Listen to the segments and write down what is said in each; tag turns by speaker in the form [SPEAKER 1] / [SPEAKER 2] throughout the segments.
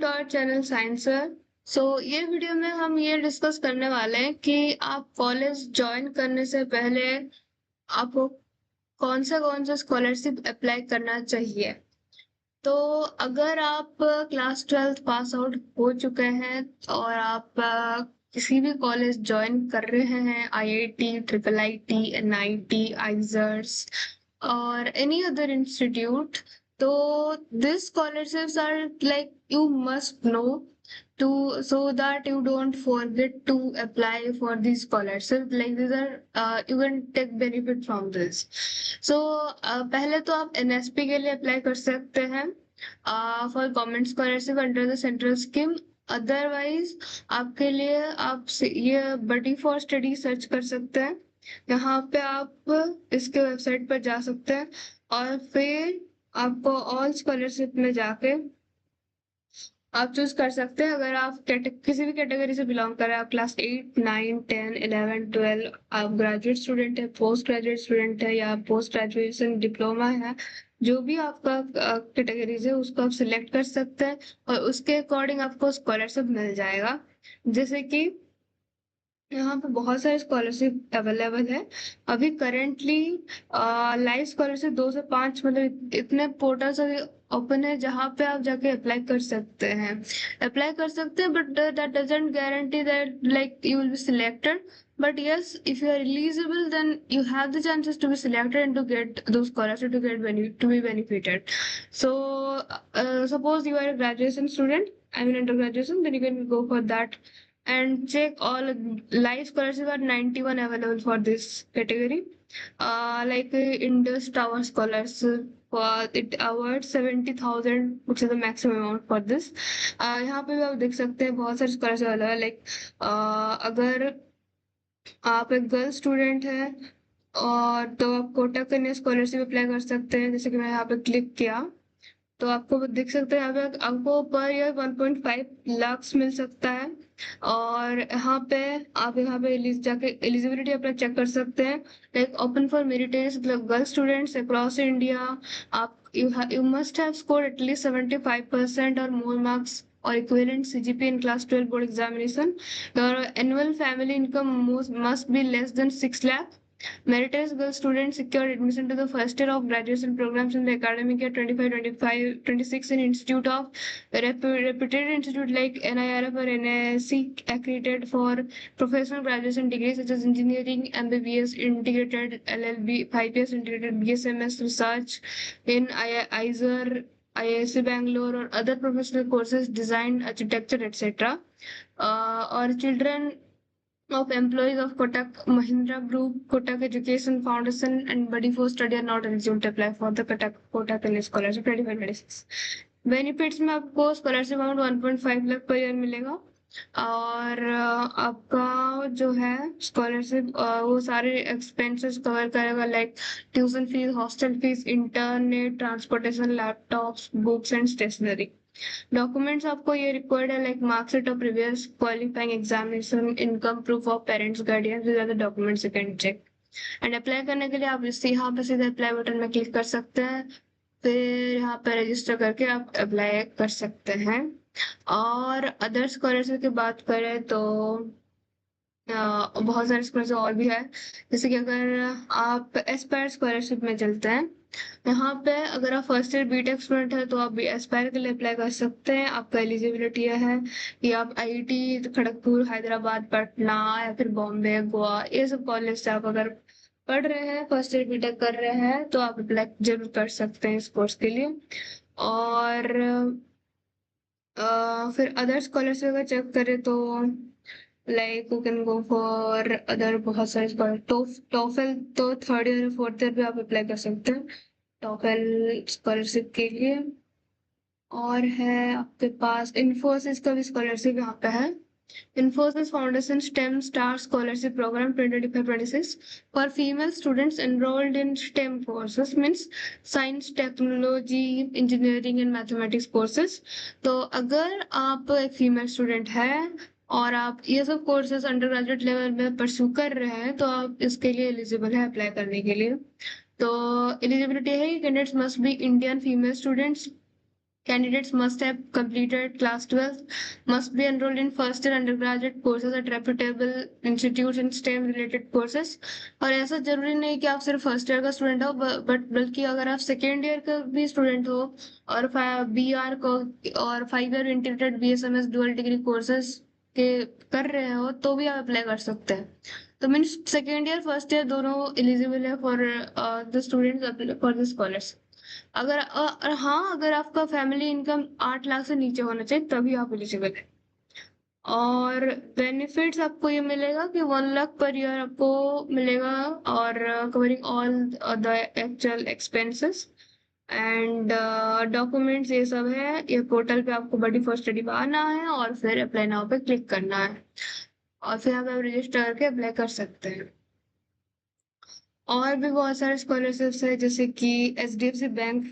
[SPEAKER 1] To our channel साइंसर। ये video में हम ये डिस्कस करने वाले हैं कि आप कॉलेज ज्वाइन करने से पहले आपको कौन सा स्कॉलरशिप अप्लाई करना चाहिए। तो अगर आप क्लास 12th पास आउट हो चुके हैं और आप किसी भी कॉलेज ज्वाइन कर रहे हैं, IIT, triple IT, NIT, IISERs और एनी अदर इंस्टीट्यूट, तो these scholarships are like you must know to so that you don't forget to apply for these scholarships. Like these are you can take benefit from this. पहले तो आप NSP के लिए apply कर सकते हैं for government scholarship under the central scheme. Otherwise आपके लिए आप ये बडी फॉर स्टडी सर्च कर सकते हैं। यहाँ पे आप इसके वेबसाइट पर जा सकते हैं और फिर आपको ऑल स्कॉलरशिप में जाके आप चूज कर सकते हैं। अगर आप किसी भी कैटेगरी से बिलोंग कर रहे हैं, आप क्लास 8, 9, 10, 11, 12, आप ग्रेजुएट स्टूडेंट है, पोस्ट ग्रेजुएट स्टूडेंट है या पोस्ट ग्रेजुएशन डिप्लोमा है, जो भी आपका कैटेगरीज है उसको आप सिलेक्ट कर सकते हैं और उसके अकॉर्डिंग आपको स्कॉलरशिप मिल जाएगा। जैसे कि यहाँ पे बहुत सारे स्कॉलरशिप अवेलेबल है अभी करेंटली। लाइव स्कॉलरशिप 2 से 5 मतलब इतने पोर्टल्स ओपन है जहाँ पे आप जाके अप्लाई कर सकते हैं। But that doesn't guarantee that like you will be selected, but yes, if you are eligible then you have the chances to be selected and to get those scholarships to be benefited. Suppose you are a graduation student, I mean undergraduation, then you can go for that and check all live scholarships are 91 available for this category. Indus Tower scholarship for it awards 70,000, which is the maximum amount for this. यहाँ पे भी आप देख सकते हैं बहुत सारे scholarship वाला है। अगर आप एक गर्ल स्टूडेंट है और तो आप कोटा कन्या स्कॉलरशिप अप्लाई कर सकते हैं। जैसे कि मैं यहाँ पे क्लिक किया तो आपको दिख सकता है यहाँ पे आपको पर ईयर 1.5 लाख मिल सकता है। और यहाँ पे आप जाके एलिजिबिलिटी अपना चेक कर सकते हैं। Like open for meritage girl students across India, आप you must have scored at least 75% और more marks or equivalent CGPA in class 12 board examination. Your annual family income must be less than 6 lakh. Meritorious girl students secured admission to the first year of graduation programs in the academic year 25-26 in institute of reputed institute like NIRF or NISC accredited for professional graduation degrees such as engineering, MBBS, integrated LLB, 5 years integrated BSMS research in IISER, IISc Bangalore or other professional courses, design, architecture, etc. Or children of employees of Kotak Mahindra Group, Kotak Education Foundation and Buddy for Study are not eligible to apply for the Kotak Scholarship 25-26. Benefits में आपको scholarship amount 1.5 lakh per year मिलेगा और आपका जो है scholarship वो सारे expenses cover करेगा, like tuition fees, hostel fees, internet, transportation, laptops, books and stationery. Documents आपको ये रिक्वायर्ड है like marksheet of previous qualifying examination, income proof of parents guidance, this are the documents you can check. And apply करने के लिए आप यहाँ पे सीधे अप्लाई बटन में क्लिक कर सकते हैं, फिर यहाँ पे रजिस्टर करके आप अप्लाई कर सकते हैं। और अदर स्कॉलरशिप की बात करें तो बहुत सारे स्कॉलरशिप और भी है। जैसे कि अगर आप एस्पायर स्कॉलरशिप में चलते हैं, यहाँ पे अगर आप फर्स्ट ईयर बीटेक स्टूडेंट है तो आप एस्पायर के लिए अप्लाई कर सकते हैं। आपका एलिजिबिलिटी है कि आप आईआईटी खड़गपुर, हैदराबाद, पटना या फिर बॉम्बे, गोवा, ये सब कॉलेज से आप अगर पढ़ रहे हैं, फर्स्ट ईयर बीटेक कर रहे हैं, तो आप अप्लाई जरूर कर सकते हैं इस कोर्स के लिए। और फिर अदर स्कॉलरशिप अगर चेक करें तो like you can go for other बहुत सारे टॉफल, तो थर्ड ईयर फोर्थ ईयर पे आप अप्लाई कर सकते हैं टॉफल स्कॉलरशिप के लिए। और है आपके पास इन्फोसिस का भी स्कॉलरशिप यहाँ पे है। Infosys Foundation STEM Star Scholarship Program 2025-26 for female students enrolled in STEM courses, means science, technology, engineering and mathematics courses. तो अगर आप एक फीमेल स्टूडेंट है और आप ये सब कोर्सेज अंडर ग्रेजुएट लेवल में परस्यू कर रहे हैं तो आप इसके लिए एलिजिबल है अप्लाई करने के लिए। तो एलिजिबिलिटी है, candidates must be Indian female students Candidates must have completed class 12, must be enrolled in first year undergraduate courses at reputable institutes in STEM related courses. और ऐसा जरूरी नहीं कि आप सिर्फ फर्स्ट ईयर का स्टूडेंट हो, बट बल्कि अगर आप सेकेंड ईयर का भी स्टूडेंट हो और BR को और 5 year integrated BSMS dual degree courses के कर रहे हो तो भी आप अप्लाई कर सकते हैं। तो means second year first year दोनों एलिजिबल है for the students for the scholars. अगर हाँ, अगर आपका फैमिली इनकम 8 लाख से नीचे होना चाहिए तभी आप एलिजिबल है। और बेनिफिट्स आपको ये मिलेगा कि 1 लाख पर ईयर आपको मिलेगा और covering all the actual expenses and documents ये सब है। ये पोर्टल पे आपको बडी फॉर स्टडी पे आना है और फिर अप्लाई नाउ पे क्लिक करना है और फिर आप रजिस्टर करके अप्लाई कर सकते हैं। और भी बहुत सारे स्कॉलरशिप्स है जैसे कि HDFC बैंक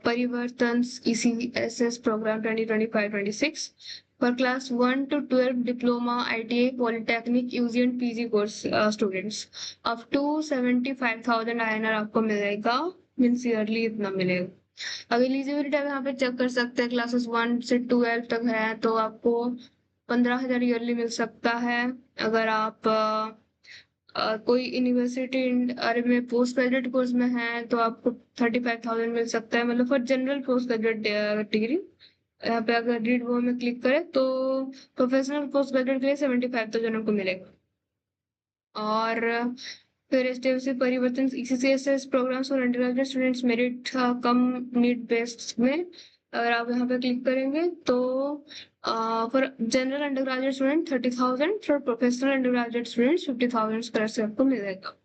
[SPEAKER 1] परिवर्तन ECSS programme 2025-26 for class 1 to 12 diploma, ITI, polytechnic, UG and PG course students up to 75,000 INR आपको मिलेगा, मीन्स ईयरली इतना मिलेगा। अगर एलिजिबिलिटी आप यहाँ पे चेक कर सकते हैं, क्लासेस 1 से 12 तक है तो आपको 15,000 ईयरली मिल सकता है। अगर आप कोई यूनिवर्सिटी में पोस्ट ग्रेजुएट कोर्स में है तो आपको 35,000 मिल सकता है, मतलब for general post graduate degree. यहाँ पे अगर रीड वो में क्लिक करें तो प्रोफेशनल पोस्ट ग्रेजुएट के लिए 75,000 आपको मिलेगा। और फिर HDFC परिवर्तन ECCSS प्रोग्राम्स और undergraduate students merit cum need based में अगर आप यहाँ पे क्लिक करेंगे तो for general undergraduate student 30,000, for professional undergraduate students 50,000 scholarship आपको मिलेगा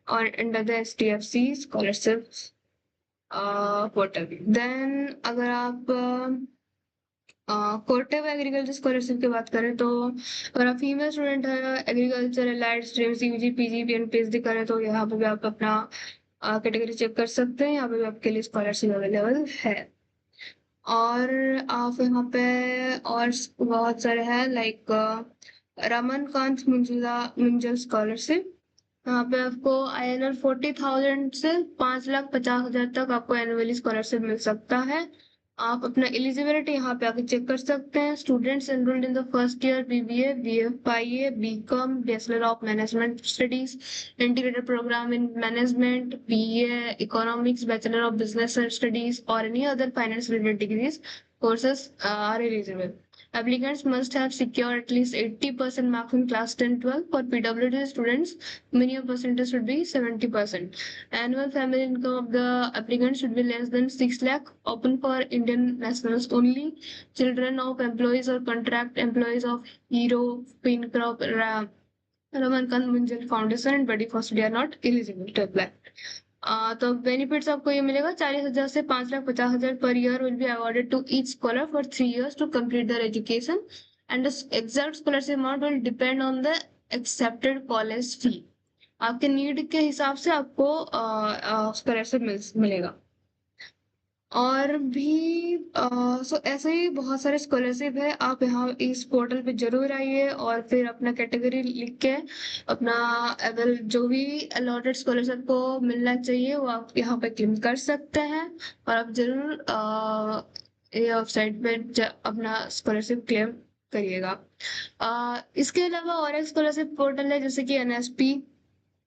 [SPEAKER 1] और under the HDFC scholarship portal. Then अगर आप कोटेव एग्रीकल्चर स्कॉलरशिप की बात करें तो अगर आप फीमेल स्टूडेंट है agriculture allied stream CUG PG PhD करें तो यहाँ पे भी आप अपना कैटेगरी चेक कर सकते हैं। यहाँ पे भी आपके लिए स्कॉलरशिप अवेलेबल है। और आप यहाँ पे और बहुत सारे हैं लाइक रमनकांत मुंजल स्कॉलरशिप। यहाँ पे आपको INR 40,000 से 5,50,000 तक आपको एनुअली स्कॉलरशिप मिल सकता है। आप अपना एलिजिबिलिटी यहाँ पे आके चेक कर सकते हैं। Students enrolled in the first year BBA, BFIA, BCom, bachelor of management studies, integrated programme in management, BA economics, bachelor of business studies और any other finance related degrees courses are eligible. Applicants must have secured at least 80% marks in class 10-12. For PWD students, minimum percentage should be 70%. Annual family income of the applicant should be less than 6 lakh. Open for Indian nationals only. Children of employees or contract employees of Hero, Pincrop, Ramankan Munjal Foundation and Buddy Foster are not eligible to apply. तो benefits आपको ये मिलेगा 40,000 से 5,50,000 per year will be awarded to each scholar for 3 years to complete their education and the exact scholarship amount will depend on the accepted college fee. आपके need के हिसाब से आपको स्कॉलरशिप मिलेगा। और भी ऐसे ही बहुत सारे स्कॉलरशिप है। आप यहाँ इस पोर्टल पे जरूर आइए और फिर अपना कैटेगरी लिख के अपना जो भी अलॉटेड स्कॉलरशिप को मिलना चाहिए वो आप यहाँ पे क्लेम कर सकते हैं और आप जरूर ये वेबसाइट पे अपना स्कॉलरशिप क्लेम करिएगा। इसके अलावा और एक स्कॉलरशिप पोर्टल है जैसे कि NSP,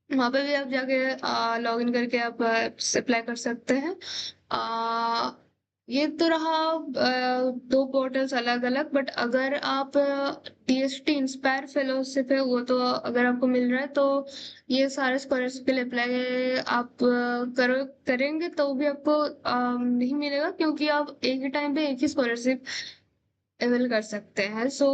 [SPEAKER 1] वहाँ पे भी आप जाके लॉग इन करके आप अप्लाई कर सकते हैं। ये तो रहा 2 पोर्टल्स अलग अलग, बट अगर आप TST इंस्पायर फेलोशिप है वो तो अगर आपको मिल रहा है तो ये सारे स्कॉलरशिप के लिए अप्लाई आप करेंगे तो भी आपको नहीं मिलेगा क्योंकि आप एक ही टाइम पे एक ही स्कॉलरशिप अवेल कर सकते हैं। सो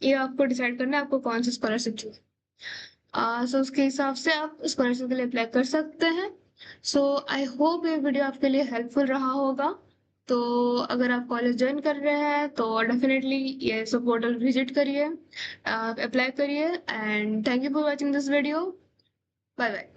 [SPEAKER 1] ये आपको डिसाइड करना है आपको कौन सी स्कॉलरशिप चाहिए। सो उसके हिसाब से आप स्कॉलरशिप के लिए अप्लाई कर सकते हैं। सो आई होप ये वीडियो आपके लिए हेल्पफुल रहा होगा। तो अगर आप कॉलेज ज्वाइन कर रहे हैं तो डेफिनेटली ये सब पोर्टल विजिट करिए, अप्लाई करिए and thank you for watching this video. Bye bye.